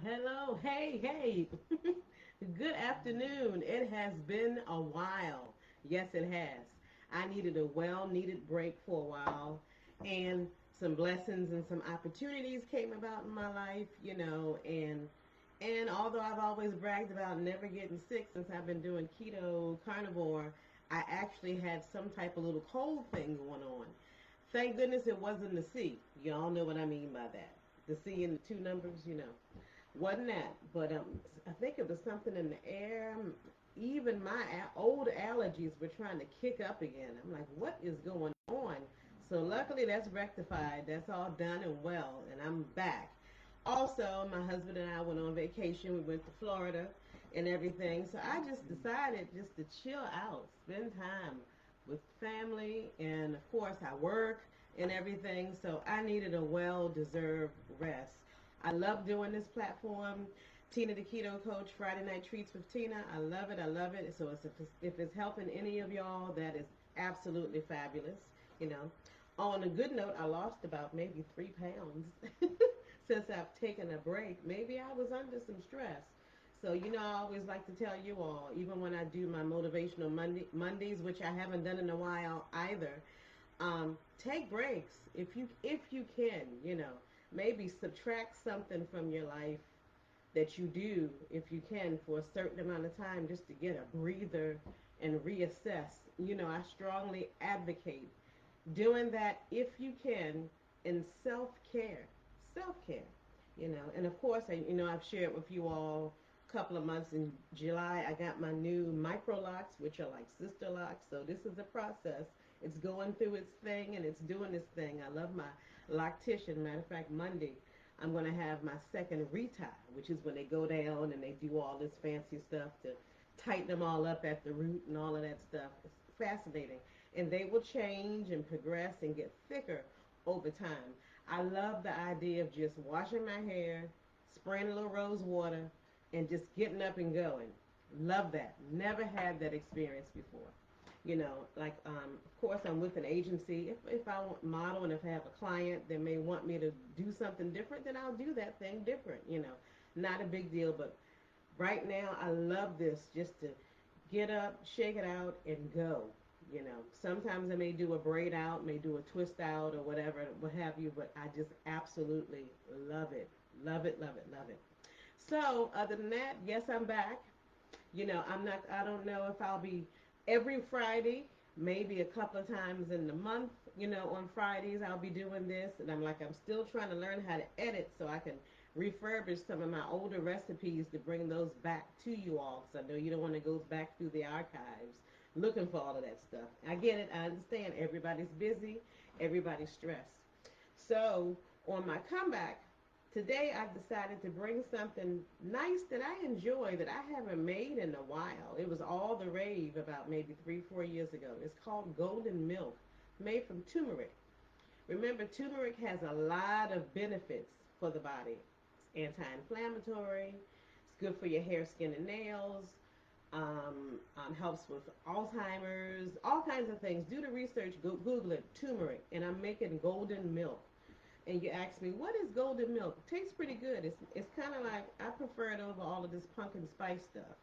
Hello, hey. Good afternoon. It has been a while. Yes, it has. I needed a well-needed break for a while, and some blessings and some opportunities came about in my life, and although I've always bragged about never getting sick since I've been doing keto carnivore, I actually had some type of little cold thing going on. Thank goodness it wasn't the C. Y'all know what I mean by that. The C and the two numbers. Wasn't that. But I think it was something in the air. Even my old allergies were trying to kick up again. I'm like, what is going on? So luckily that's rectified. That's all done and well, and I'm back. Also, my husband and I went on vacation. We went to Florida and everything. So I just decided just to chill out, spend time with family, and of course I work and everything. So I needed a well-deserved rest. I love doing this platform. Tina the Keto Coach, Friday Night Treats with Tina. I love it. I love it. So if it's helping any of y'all, that is absolutely fabulous. You know, on a good note, I lost about maybe 3 pounds since I've taken a break. Maybe I was under some stress. So, I always like to tell you all, even when I do my motivational Mondays, which I haven't done in a while either, take breaks if you can. Maybe subtract something from your life that you do, if you can, for a certain amount of time, just to get a breather and reassess. I strongly advocate doing that if you can, in self-care. And of course, I've shared with you all a couple of months in July. I got my new micro locks, which are like sister locks. So this is a process. It's going through its thing and it's doing its thing. I love my loctician. Matter of fact, Monday I'm going to have my second retie, which is when they go down and they do all this fancy stuff to tighten them all up at the root and all of that stuff. It's fascinating. And they will change and progress and get thicker over time. I love the idea of just washing my hair, spraying a little rose water, and just getting up and going. Love that. Never had that experience before. Of course, I'm with an agency. If I want model and if I have a client that may want me to do something different, then I'll do that thing different. Not a big deal, but right now I love this, just to get up, shake it out, and go. Sometimes I may do a braid out, may do a twist out or whatever, what have you, but I just absolutely love it. Love it, love it, love it. So, other than that, yes, I'm back. I don't know if I'll be every Friday, maybe a couple of times in the month, on Fridays I'll be doing this. And I'm still trying to learn how to edit so I can refurbish some of my older recipes to bring those back to you all. Because I know you don't want to go back through the archives looking for all of that stuff. I get it. I understand. Everybody's busy. Everybody's stressed. So on my comeback, today I've decided to bring something nice that I enjoy that I haven't made in a while. It was all the rave about maybe 3-4 years ago. It's called golden milk, made from turmeric. Remember, turmeric has a lot of benefits for the body. It's anti-inflammatory. It's good for your hair, skin, and nails. Helps with Alzheimer's, all kinds of things. Do the research. Google it, turmeric. And I'm making golden milk. And you ask me, what is golden milk? It tastes pretty good. It's kind of like, I prefer it over all of this pumpkin spice stuff.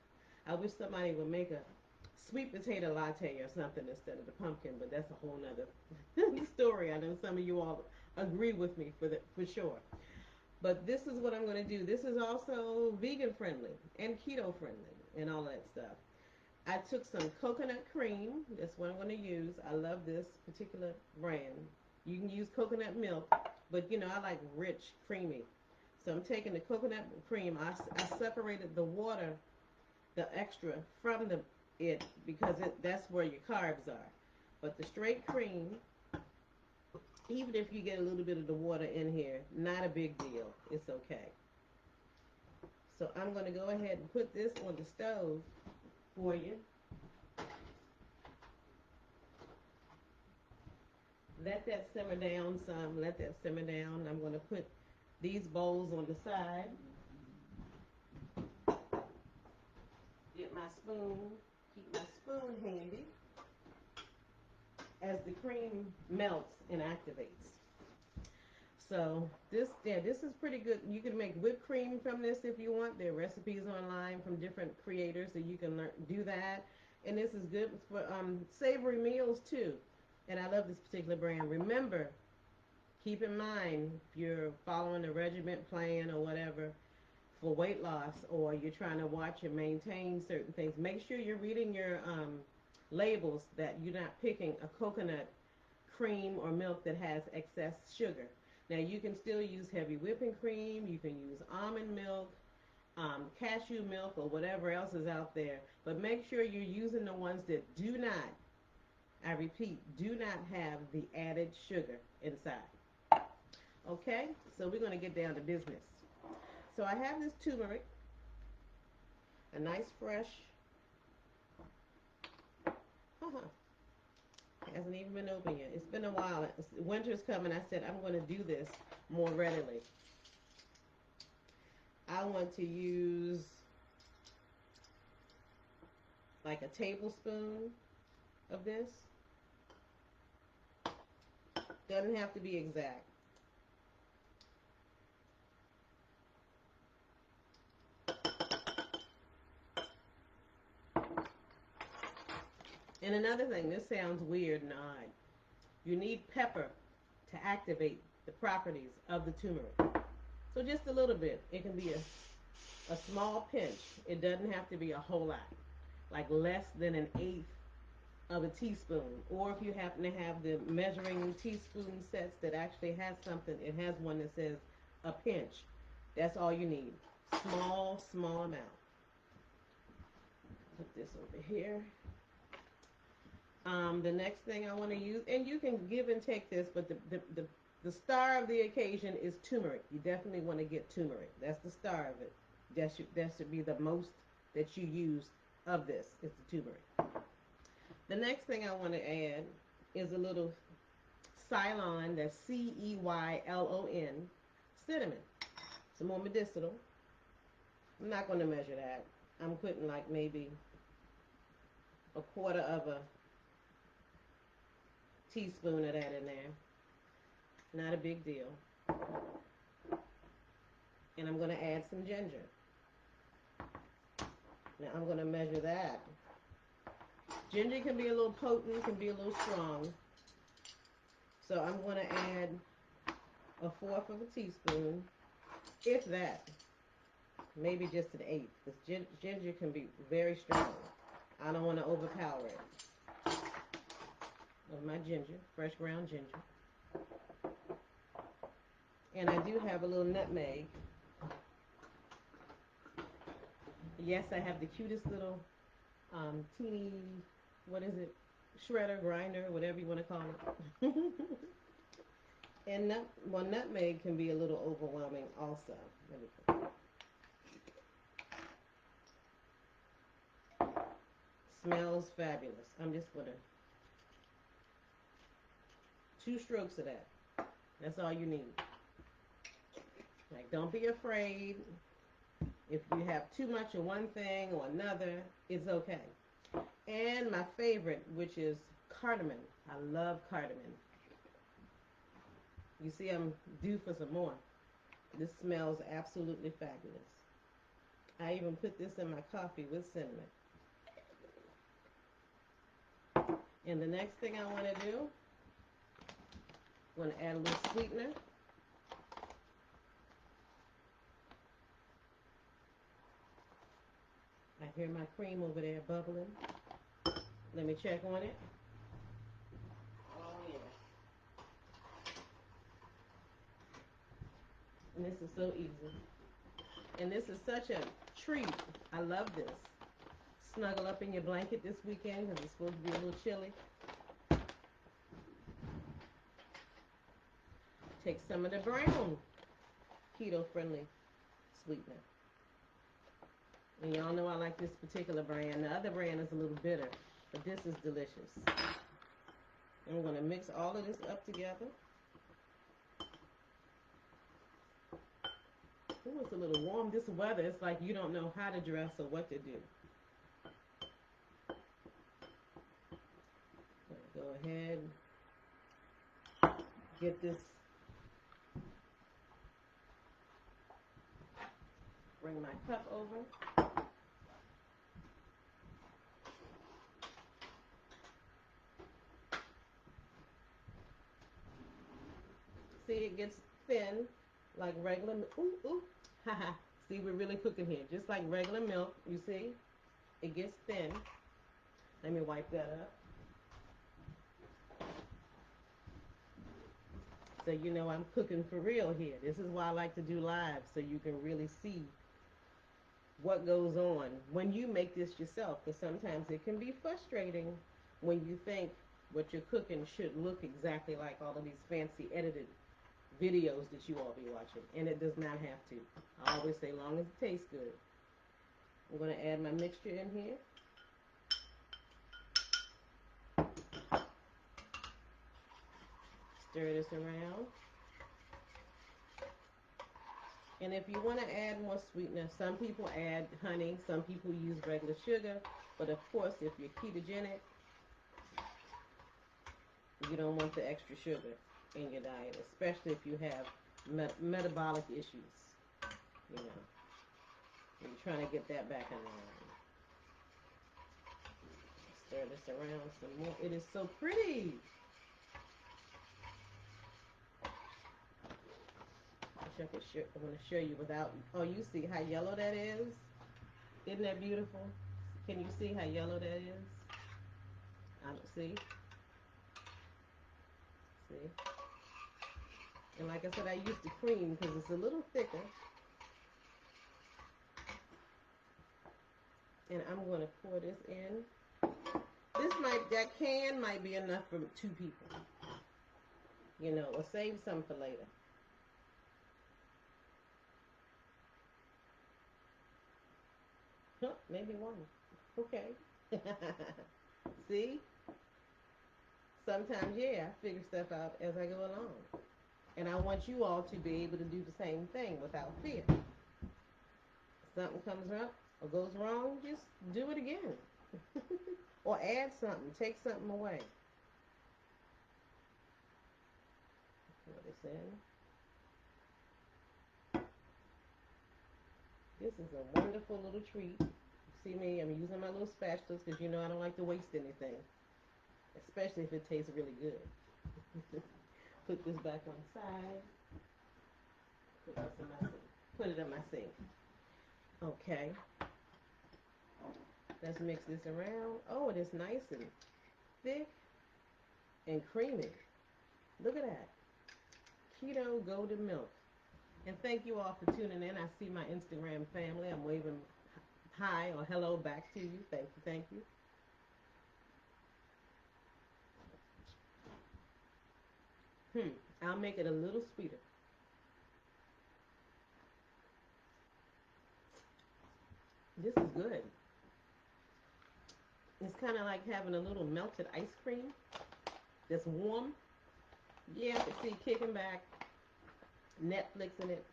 I wish somebody would make a sweet potato latte or something instead of the pumpkin, but that's a whole nother story. I know some of you all agree with me for sure. But this is what I'm going to do. This is also vegan friendly and keto friendly and all that stuff. I took some coconut cream. That's what I'm going to use. I love this particular brand. You can use coconut milk, but I like rich, creamy. So I'm taking the coconut cream. I separated the water, the extra, from it because that's where your carbs are. But the straight cream, even if you get a little bit of the water in here, not a big deal. It's okay. So I'm going to go ahead and put this on the stove for you. Let that simmer down some. Let that simmer down. I'm going to put these bowls on the side. Get my spoon. Keep my spoon handy as the cream melts and activates. So this is pretty good. You can make whipped cream from this if you want. There are recipes online from different creators that you can do that. And this is good for savory meals too. And I love this particular brand. Remember, keep in mind if you're following a regiment plan or whatever for weight loss, or you're trying to watch and maintain certain things, make sure you're reading your labels, that you're not picking a coconut cream or milk that has excess sugar. Now you can still use heavy whipping cream, you can use almond milk, cashew milk, or whatever else is out there, but make sure you're using the ones that do not, I repeat, do not have the added sugar inside. Okay, so we're going to get down to business. So I have this turmeric, a nice fresh, hasn't even been open yet. It's been a while. Winter's coming. I said I'm going to do this more readily. I want to use like a tablespoon of this. Doesn't have to be exact. And another thing, this sounds weird and odd. You need pepper to activate the properties of the turmeric. So just a little bit. It can be a small pinch. It doesn't have to be a whole lot. Like less than an eighth of a teaspoon. Or if you happen to have the measuring teaspoon sets that actually has something, it has one that says a pinch. That's all you need. Small amount. Put this over here. The next thing I want to use, and you can give and take this, but the star of the occasion is turmeric. You definitely want to get turmeric. That's the star of it. That should be the most that you use of this, is the turmeric. The next thing I want to add is a little Ceylon, that's Ceylon, cinnamon. Some more medicinal. I'm not going to measure that. I'm putting like maybe a quarter of a teaspoon of that in there. Not a big deal. And I'm going to add some ginger. Now I'm going to measure that. Ginger can be a little potent, can be a little strong. So I'm going to add a fourth of a teaspoon, if that. Maybe just an eighth. Because ginger can be very strong. I don't want to overpower it. Of my ginger, fresh ground ginger. And I do have a little nutmeg. Yes, I have the cutest little teeny, what is it, shredder, grinder, whatever you want to call it. And nutmeg can be a little overwhelming also. Let me put it. Smells fabulous. I'm just going to 2 strokes of that. That's all you need. Like, don't be afraid. If you have too much of one thing or another, it's okay. And my favorite, which is cardamom. I love cardamom. You see, I'm due for some more. This smells absolutely fabulous. I even put this in my coffee with cinnamon. And the next thing I want to do, I'm going to add a little sweetener. I hear my cream over there bubbling. Let me check on it. Oh, yeah. And this is so easy. And this is such a treat. I love this. Snuggle up in your blanket this weekend because it's supposed to be a little chilly. Take some of the brown keto-friendly sweetener. And y'all know I like this particular brand. The other brand is a little bitter, but this is delicious. I'm going to mix all of this up together. Ooh, it's a little warm. This weather, it's like you don't know how to dress or what to do. Go ahead, get this Bring my cup over. See, it gets thin like regular milk. Ooh, ooh. Haha. See, we're really cooking here. Just like regular milk, you see? It gets thin. Let me wipe that up. So you know I'm cooking for real here. This is why I like to do live, so you can really see what goes on when you make this yourself. Because sometimes it can be frustrating when you think what you're cooking should look exactly like all of these fancy edited videos that you all be watching. And it does not have to. I always say, long as it tastes good. I'm going to add my mixture in here. Stir this around. And if you want to add more sweetener, some people add honey, some people use regular sugar. But of course, if you're ketogenic, you don't want the extra sugar in your diet, especially if you have metabolic issues. You know, you're trying to get that back in line. Stir this around some more. It is so pretty. I want to show you without. Oh, you see how yellow that is? Isn't that beautiful? Can you see how yellow that is? I don't see. See? And like I said, I used the cream because it's a little thicker. And I'm going to pour this in. That can might be enough for 2 people. You know, or save some for later. Huh, maybe 1. Okay. See? Sometimes, yeah, I figure stuff out as I go along. And I want you all to be able to do the same thing without fear. If something comes up or goes wrong, just do it again. Or add something. Take something away. Pour this in. This is a wonderful little treat. See me, I'm using my little spatulas because you know I don't like to waste anything. Especially if it tastes really good. Put this back on the side. Put it in my sink. Okay. Let's mix this around. Oh, it is nice and thick and creamy. Look at that. Keto golden milk. And thank you all for tuning in. I see my Instagram family. I'm waving hi or hello back to you. Thank you, thank you. I'll make it a little sweeter. This is good. It's kind of like having a little melted ice cream that's warm. Yeah, I can see kicking back, Netflixing it,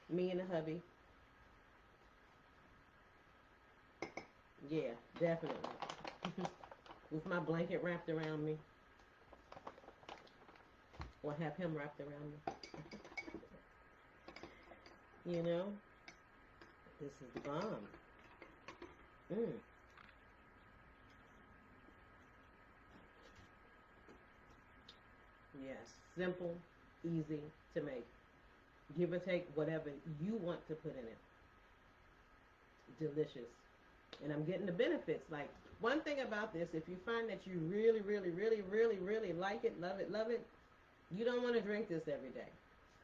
me and the hubby. Yeah, definitely. With my blanket wrapped around me. Or have him wrapped around me. You know? This is the bomb. Yes, simple, easy to make. Give or take whatever you want to put in it. Delicious. And I'm getting the benefits. Like, one thing about this, if you find that you really, really, really, really, really like it, love it, you don't want to drink this every day.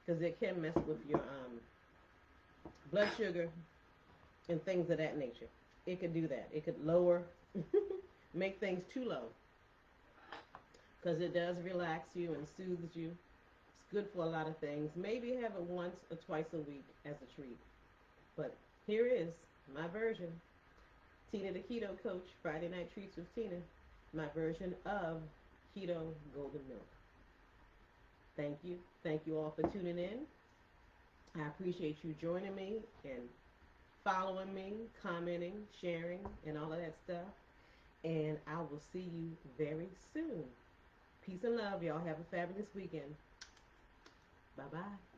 Because it can mess with your blood sugar and things of that nature. It could do that. It could lower, make things too low. Because it does relax you and soothes you. It's good for a lot of things. Maybe have it once or twice a week as a treat. But here is my version. Tina the Keto Coach, Friday Night Treats with Tina. My version of Keto Golden Milk. Thank you. Thank you all for tuning in. I appreciate you joining me and following me, commenting, sharing, and all of that stuff. And I will see you very soon. Peace and love. Y'all have a fabulous weekend. Bye-bye.